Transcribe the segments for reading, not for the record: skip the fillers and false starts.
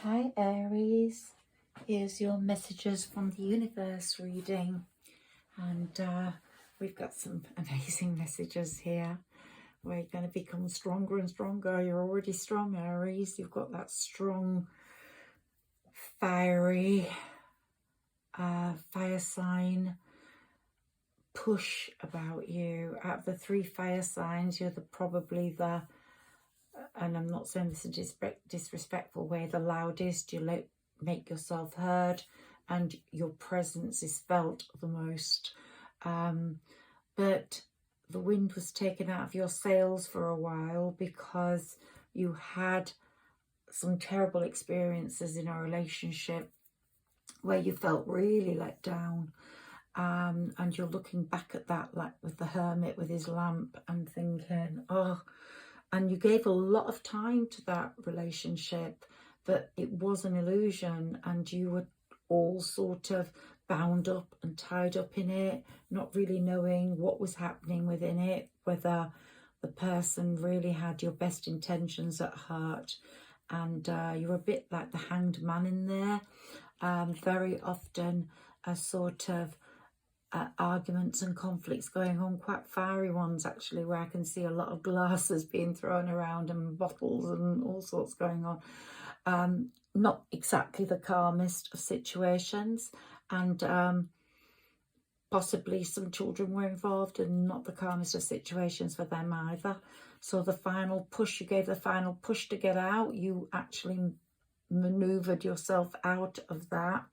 Hi Aries, here's your messages from the universe reading, and we've got some amazing messages here. We're going to become stronger and stronger. You're already strong, Aries. You've got that strong, fiery fire sign push about you. Out of the 3 fire signs, you're probably the, and I'm not saying this in a disrespectful way, the loudest. You make yourself heard, and your presence is felt the most. But the wind was taken out of your sails for a while because you had some terrible experiences in a relationship where you felt really let down. And you're looking back at that, like with the hermit with his lamp, and thinking, oh, and you gave a lot of time to that relationship, but it was an illusion, and you were all sort of bound up and tied up in it, not really knowing what was happening within it, whether the person really had your best intentions at heart. And you're a bit like the hanged man in there. Very often a sort of arguments and conflicts going on, quite fiery ones actually, where I can see a lot of glasses being thrown around and bottles and all sorts going on. Not exactly the calmest of situations, and possibly some children were involved, and not the calmest of situations for them either. So the final push, you gave the final push to get out. You actually maneuvered yourself out of that,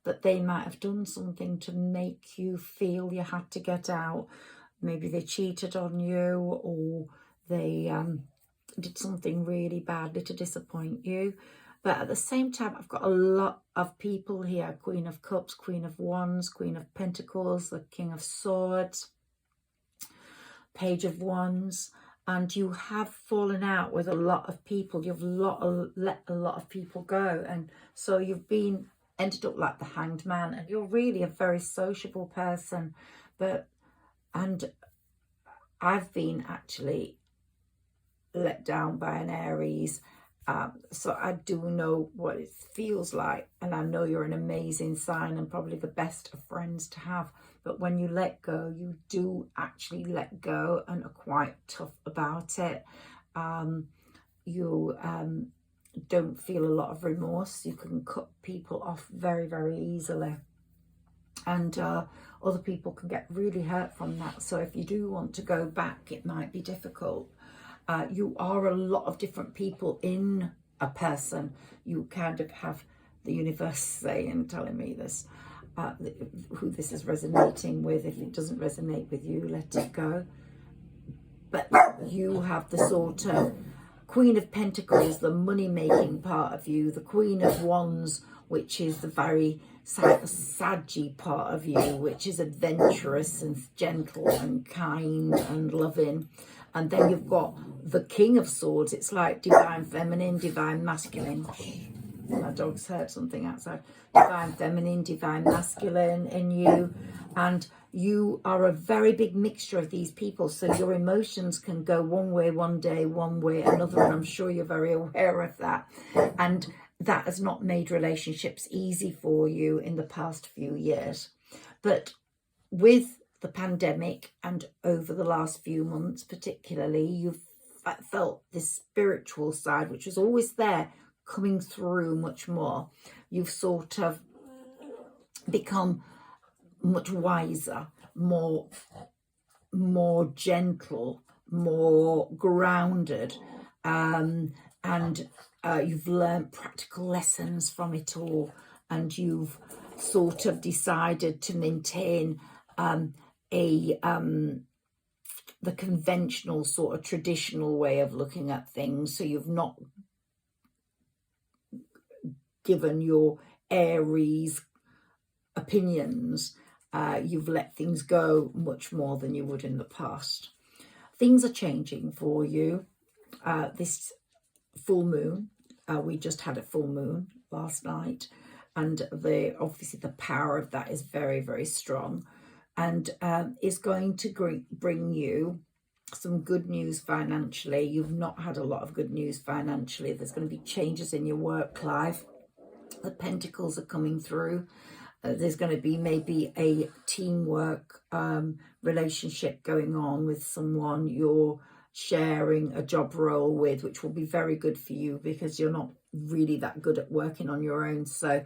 but they might have done something to make you feel you had to get out. Maybe they cheated on you, or they did something really badly to disappoint you. But at the same time, I've got a lot of people here: Queen of Cups, Queen of Wands, Queen of Pentacles, the King of Swords, Page of Wands. And you have fallen out with a lot of people. You've let a lot of people go. And so you've ended up like the hanged man. And you're really a very sociable person. And I've been actually let down by an Aries. So I do know what it feels like. And I know you're an amazing sign and probably the best of friends to have. But when you let go, you do actually let go and are quite tough about it. You don't feel a lot of remorse. You can cut people off very, very easily. And other people can get really hurt from that. So if you do want to go back, it might be difficult. You are a lot of different people in a person. You kind of have the universe saying, telling me this, who this is resonating with. If it doesn't resonate with you, let it go. But you have the sort of Queen of Pentacles, the money-making part of you, the Queen of Wands, which is the very saggy part of you, which is adventurous and gentle and kind and loving. And then you've got the King of Swords. It's like divine feminine, divine masculine. My dog's heard something outside. Divine feminine, divine masculine in you. And you are a very big mixture of these people. So your emotions can go one way one day, one way another. And I'm sure you're very aware of that. And that has not made relationships easy for you in the past few years. But with the pandemic and over the last few months particularly, you've felt this spiritual side, which was always there, coming through much more. You've sort of become much wiser, more gentle, more grounded, and you've learned practical lessons from it all, and you've sort of decided to maintain the conventional sort of traditional way of looking at things. So you've not given your Aries opinions. You've let things go much more than you would in the past. Things are changing for you. This full moon, we just had a full moon last night, and obviously the power of that is very, very strong, and is going to bring you some good news financially. You've not had a lot of good news financially. There's going to be changes in your work life. The Pentacles are coming through. There's going to be maybe a teamwork relationship going on with someone you're sharing a job role with, which will be very good for you because you're not really that good at working on your own. So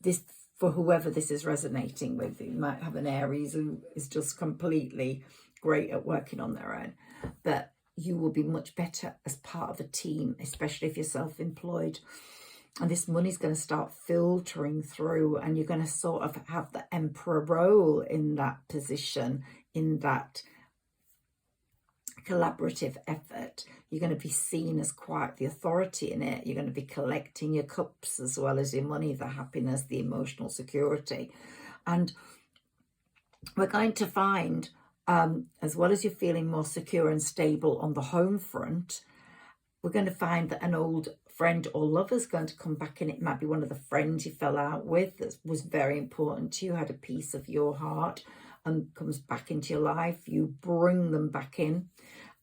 this, for whoever this is resonating with, you might have an Aries who is just completely great at working on their own, but you will be much better as part of a team, especially if you're self-employed. And this money's going to start filtering through, and you're going to sort of have the emperor role in that position, in that collaborative effort. You're going to be seen as quite the authority in it. You're going to be collecting your cups as well as your money, the happiness, the emotional security. And we're going to find, as well as you're feeling more secure and stable on the home front, we're going to find that an old friend or lover is going to come back in. It might be one of the friends you fell out with that was very important to you, had a piece of your heart, and comes back into your life. You bring them back in.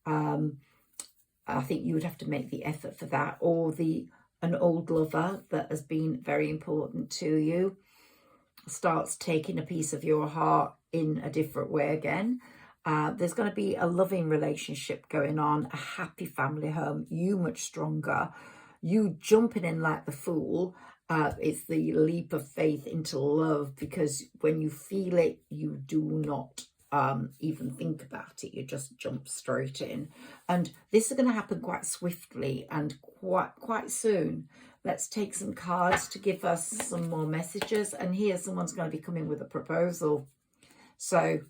I think you would have to make the effort for that. Or an old lover that has been very important to you starts taking a piece of your heart in a different way again. There's going to be a loving relationship going on, a happy family home, you much stronger, you jumping in like the Fool. It's the leap of faith into love, because when you feel it, you do not even think about it. You just jump straight in. And this is going to happen quite swiftly and quite soon. Let's take some cards to give us some more messages. And here someone's going to be coming with a proposal. So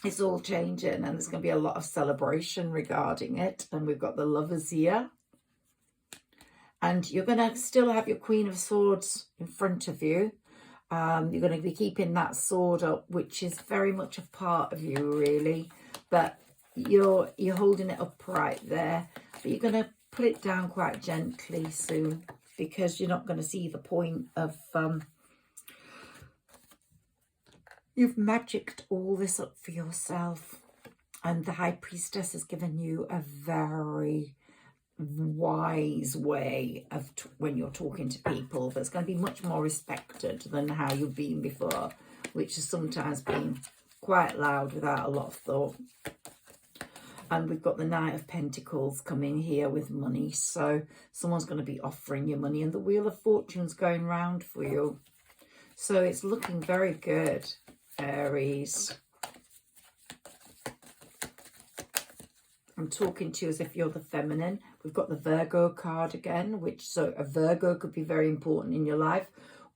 it's all changing, and there's going to be a lot of celebration regarding it. And we've got the Lovers here. And you're going to still have your Queen of Swords in front of you. You're going to be keeping that sword up, which is very much a part of you, really. But you're holding it upright there. But you're going to put it down quite gently soon, because you're not going to see the point of... You've magicked all this up for yourself. And the High Priestess has given you a very wise way of when you're talking to people that's going to be much more respected than how you've been before, which has sometimes been quite loud without a lot of thought. And we've got the Knight of Pentacles coming here with money. So someone's going to be offering you money, and the Wheel of Fortune's going round for you. So it's looking very good, Aries. I'm talking to you as if you're the feminine. We've got the Virgo card again, so a Virgo could be very important in your life,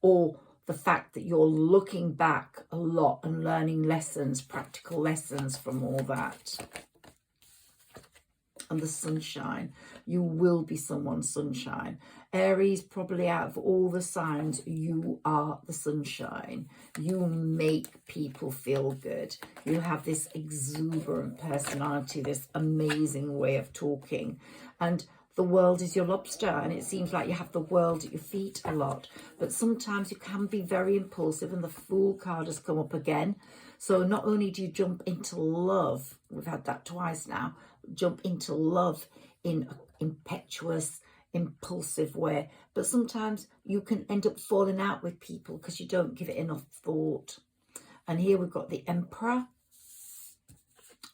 or the fact that you're looking back a lot and learning lessons, practical lessons from all that. And the Sunshine. You will be someone's sunshine. Aries, probably out of all the signs, you are the sunshine. You make people feel good. You have this exuberant personality, this amazing way of talking. And the world is your lobster, and it seems like you have the world at your feet a lot. But sometimes you can be very impulsive, and the Fool card has come up again. So not only do you jump into love, we've had that twice now, jump into love in an impetuous, impulsive way, but sometimes you can end up falling out with people because you don't give it enough thought. And here we've got the Emperor,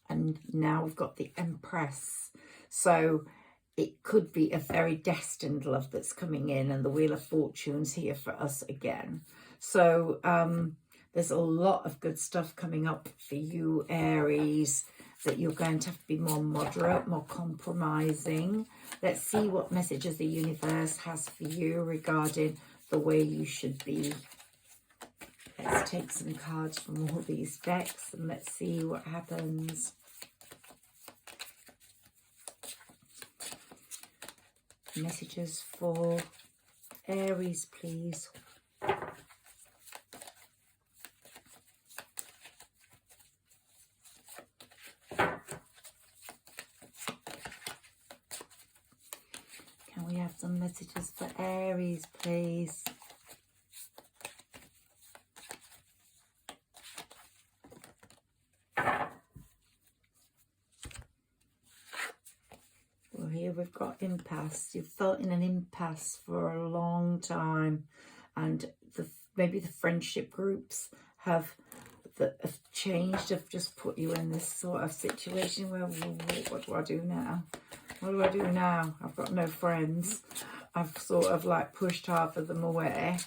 and now we've got the Empress. So it could be a very destined love that's coming in, and the Wheel of Fortune's here for us again. So there's a lot of good stuff coming up for you, Aries, that you're going to have to be more moderate, more compromising. Let's see what messages the universe has for you regarding the way you should be. Let's take some cards from all these decks and let's see what happens. Messages for Aries, please. Can we have some messages for Aries, please? So here we've got impasse. You've felt in an impasse for a long time, and maybe the friendship groups have changed, have just put you in this sort of situation where, what do I do now? What do I do now? I've got no friends. I've sort of like pushed half of them away.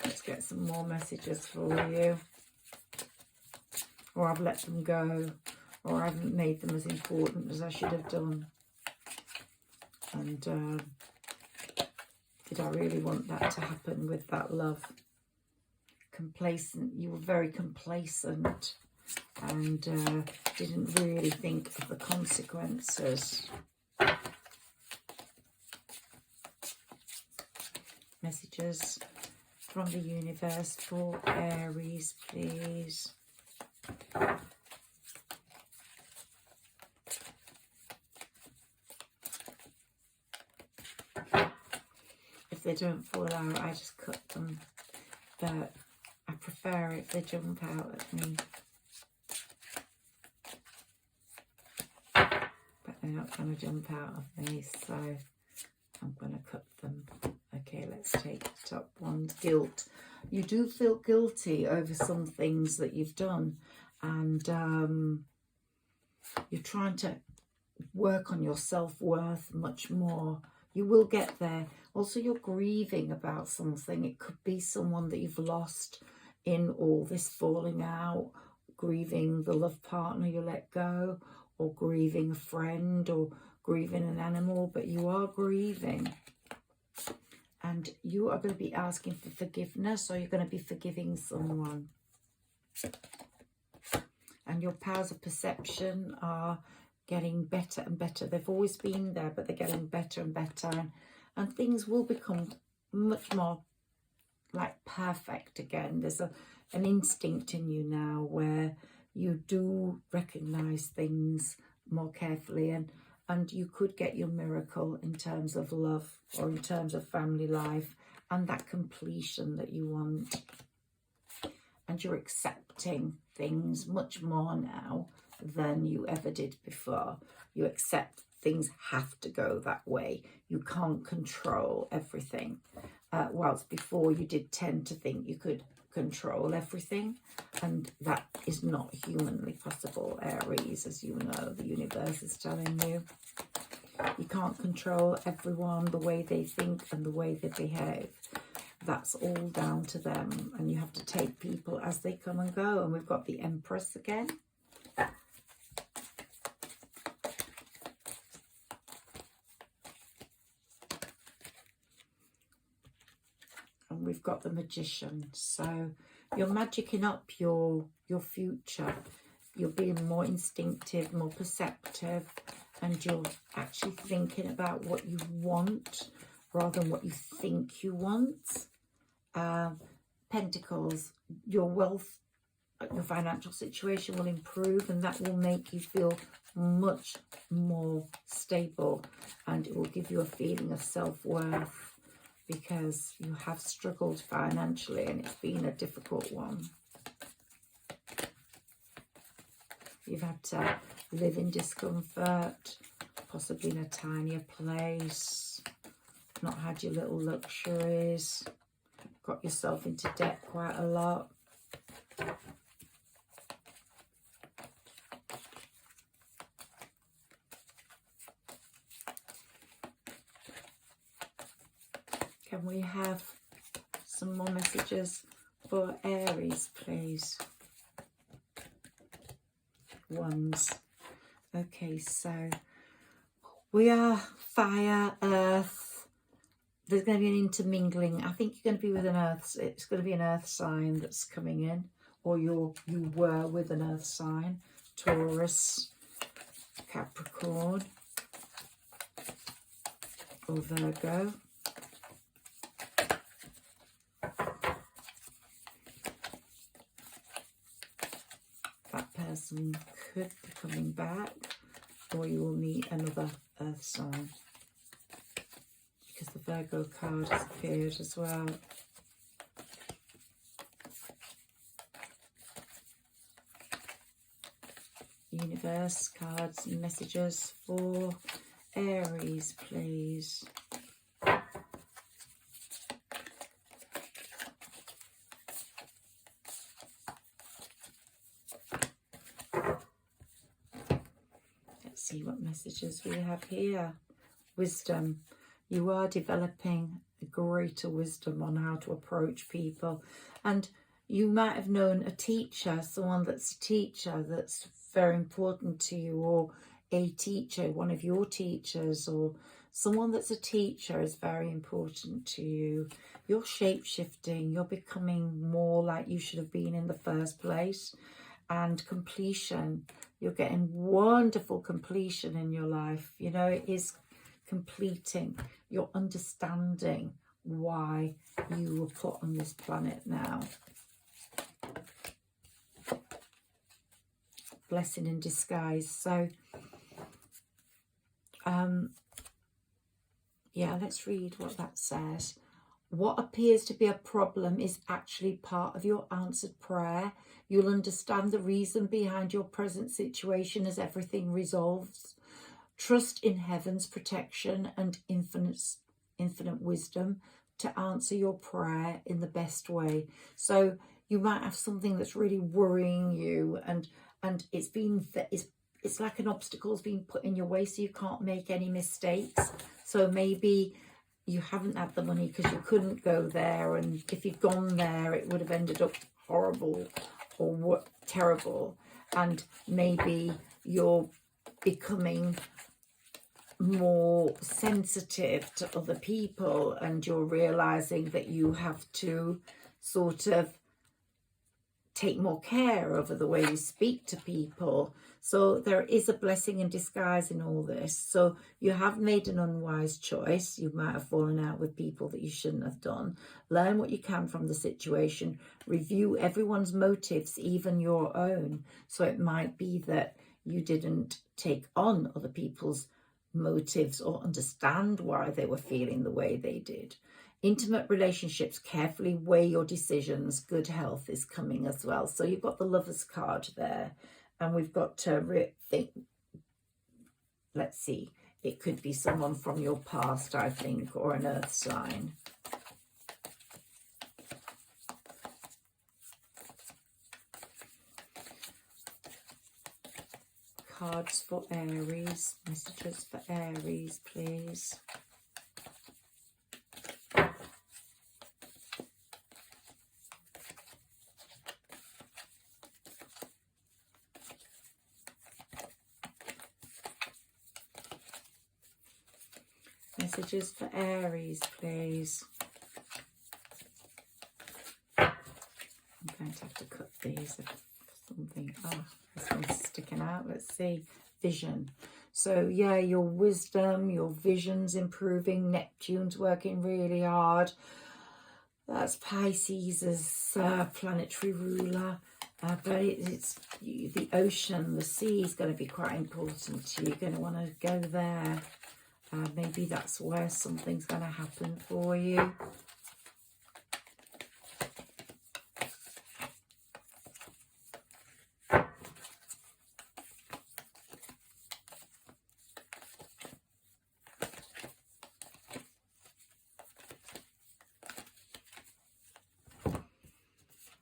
Let's get some more messages for you. Or I've let them go, or I haven't made them as important as I should have done. And did I really want that to happen with that love? Complacent, you were very complacent and didn't really think of the consequences. Messages from the universe for Aries, please. If they don't fall out, I just cut them, but I prefer if they jump out at me. But they're not going to jump out of me, so I'm going to cut them. Okay, let's take the top one. Guilt. You do feel guilty over some things that you've done, and you're trying to work on your self-worth much more. You will get there. Also, you're grieving about something. It could be someone that you've lost in all this falling out, grieving the love partner you let go, or grieving a friend, or grieving an animal, but you are grieving. And you are going to be asking for forgiveness, or you're going to be forgiving someone. And your powers of perception are getting better and better. They've always been there, but they're getting better and better. And things will become much more like perfect again. There's an instinct in you now where you do recognize things more carefully, and you could get your miracle in terms of love or in terms of family life and that completion that you want. And you're accepting things much more now than you ever did before. You accept things have to go that way. You can't control everything. Whilst before you did tend to think you could control everything, and that is not humanly possible, Aries, as you know, the universe is telling you. You can't control everyone, the way they think and the way they behave. That's all down to them, and you have to take people as they come and go. And we've got the Empress again. And we've got the Magician. So you're magicking up your future. You're being more instinctive, more perceptive, and you're actually thinking about what you want rather than what you think you want. Pentacles, your wealth, your financial situation will improve, and that will make you feel much more stable, and it will give you a feeling of self-worth, because you have struggled financially and it's been a difficult one. You've had to live in discomfort, possibly in a tinier place, not had your little luxuries, got yourself into debt quite a lot. Can we have some more messages for Aries, please? Wands. Okay, so we are fire, earth. There's going to be an intermingling. I think you're going to be with an earth. It's going to be an earth sign that's coming in, or you were with an earth sign. Taurus, Capricorn, or Virgo. That person could be coming back, or you will meet another earth sign, because the Virgo card has appeared as well. Universe cards and messages for Aries, please. Let's see what messages we have here. Wisdom. You are developing a greater wisdom on how to approach people. And you might have known a teacher, someone that's a teacher that's very important to you, or a teacher, one of your teachers, or someone that's a teacher is very important to you. You're shape-shifting. You're becoming more like you should have been in the first place. And completion. You're getting wonderful completion in your life. You know, it is completing. You're understanding why you were put on this planet now. Blessing in disguise. So, yeah, let's read what that says. What appears to be a problem is actually part of your answered prayer. You'll understand the reason behind your present situation as everything resolves. Trust in heaven's protection and infinite wisdom to answer your prayer in the best way. So you might have something that's really worrying you, and it's like an obstacle's been put in your way, so you can't make any mistakes. So maybe you haven't had the money because you couldn't go there, and if you'd gone there it would have ended up horrible or terrible. And maybe you're becoming more sensitive to other people, and you're realizing that you have to sort of take more care over the way you speak to people. So there is a blessing in disguise in all this. So you have made an unwise choice. You might have fallen out with people that you shouldn't have done. Learn what you can from the situation. Review everyone's motives, even your own. So it might be that you didn't take on other people's motives or understand why they were feeling the way they did. Intimate relationships, carefully weigh your decisions. Good health is coming as well. So you've got the Lover's card there, and we've got to think. Let's see, it could be someone from your past, I think, or an earth sign. Cards for Aries, messages for Aries, please. Messages for Aries, please. I'm going to have to cut these or something. Oh, this one's sticking out. Let's see. Vision. So, yeah, your wisdom, your vision's improving. Neptune's working really hard. That's Pisces' planetary ruler. But it's the ocean, the sea is going to be quite important to you. You're going to want to go there. Maybe that's where something's going to happen for you.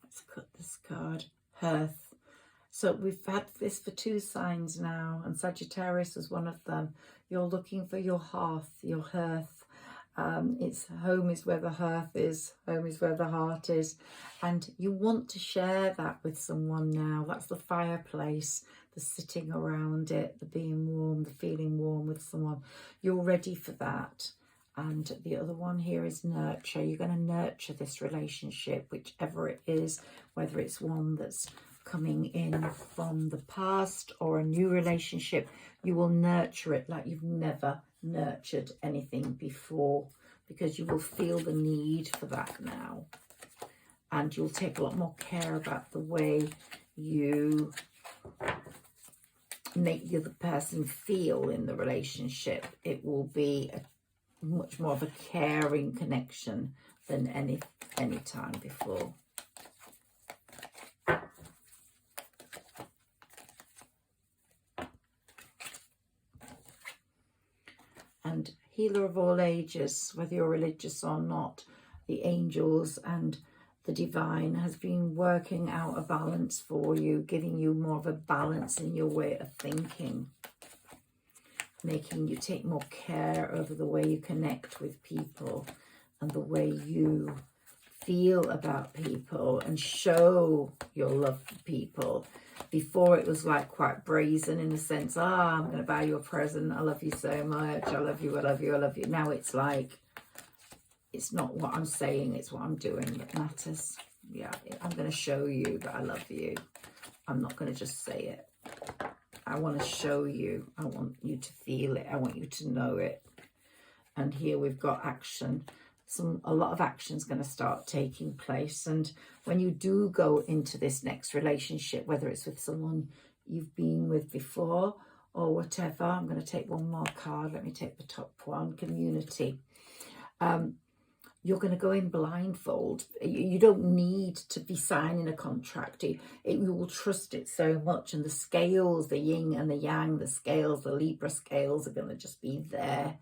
Let's cut this card. Hearth. So we've had this for 2 signs now, and Sagittarius was one of them. You're looking for your hearth, your hearth. It's home is where the hearth is, home is where the heart is. And you want to share that with someone now. That's the fireplace, the sitting around it, the being warm, the feeling warm with someone. You're ready for that. And the other one here is nurture. You're going to nurture this relationship, whichever it is, whether it's one that's coming in from the past or a new relationship. You will nurture it like you've never nurtured anything before, because you will feel the need for that now, and you'll take a lot more care about the way you make the other person feel in the relationship. It will be much more of a caring connection than any time before. healer of all ages, whether you're religious or not. The angels and the divine has been working out a balance for you, giving you more of a balance in your way of thinking, making you take more care over the way you connect with people and the way you feel about people and show your love for people. Before it was like quite brazen in the sense, I'm going to buy you a present, I love you so much, I love you, I love you, I love you. Now it's like, it's not what I'm saying, it's what I'm doing that matters. Yeah, I'm going to show you that I love you. I'm not going to just say it. I want to show you. I want you to feel it. I want you to know it. And here we've got action. A lot of action is going to start taking place. And when you do go into this next relationship, whether it's with someone you've been with before or whatever, I'm going to take one more card. Let me take the top one, community. You're going to go in blindfold. You don't need to be signing a contract. You will trust it so much. And the scales, the yin and the yang, the scales, the Libra scales are going to just be there.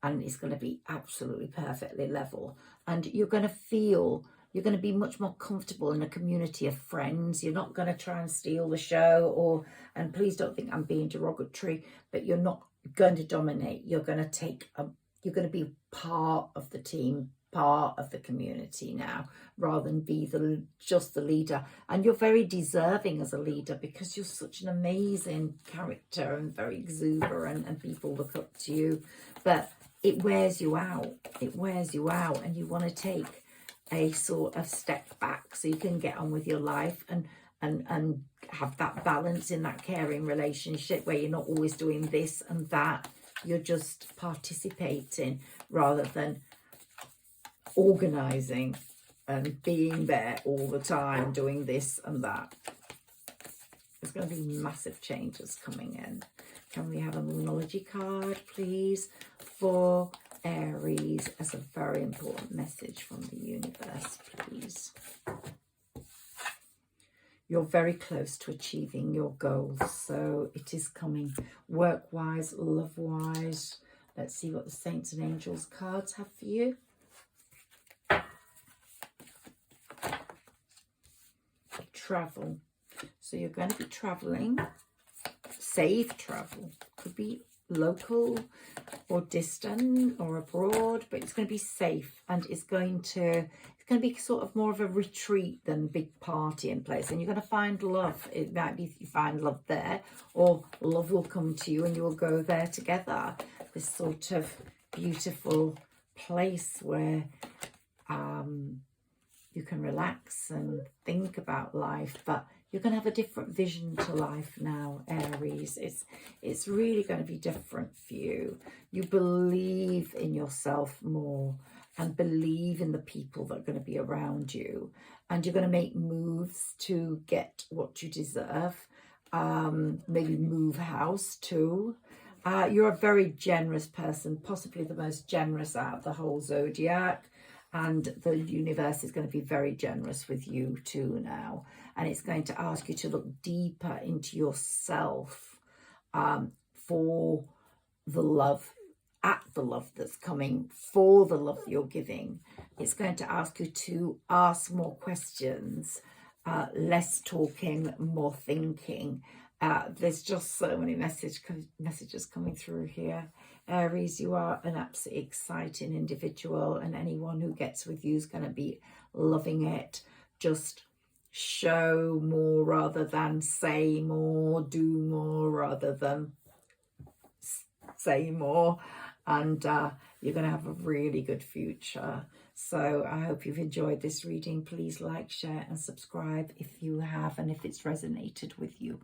And it's going to be absolutely perfectly level. And you're going to be much more comfortable in a community of friends. You're not going to try and steal the show and please don't think I'm being derogatory, but you're not going to dominate. You're going to be part of the team, part of the community now, rather than be just the leader. And you're very deserving as a leader because you're such an amazing character and very exuberant and people look up to you. But it wears you out. It wears you out and you want to take a sort of step back so you can get on with your life and have that balance in that caring relationship where you're not always doing this and that. You're just participating rather than organising and being there all the time, doing this and that. There's going to be massive changes coming in. Can we have a Moonology card, please, for Aries as a very important message from the universe, please? You're very close to achieving your goals, so it is coming work-wise, love-wise. Let's see what the Saints and Angels cards have for you. Travel. So you're going to be traveling. Safe travel. Could be local or distant or abroad, but it's going to be safe and it's going to be sort of more of a retreat than big party in place, and you're going to find love. It might be you find love there, or love will come to you and you will go there together. This sort of beautiful place where you can relax and think about life, but you're going to have a different vision to life now, Aries. It's really going to be different for you. You believe in yourself more and believe in the people that are going to be around you. And you're going to make moves to get what you deserve. Maybe move house too. You're a very generous person, possibly the most generous out of the whole zodiac. And the universe is going to be very generous with you too now. And it's going to ask you to look deeper into yourself for the love, at the love that's coming, for the love you're giving. It's going to ask you to ask more questions, less talking, more thinking. There's just so many messages coming through here. Aries, you are an absolutely exciting individual, and anyone who gets with you is going to be loving it. Just show more rather than say more, do more rather than say more, and you're going to have a really good future. So I hope you've enjoyed this reading. Please like, share and subscribe if you have, and if it's resonated with you.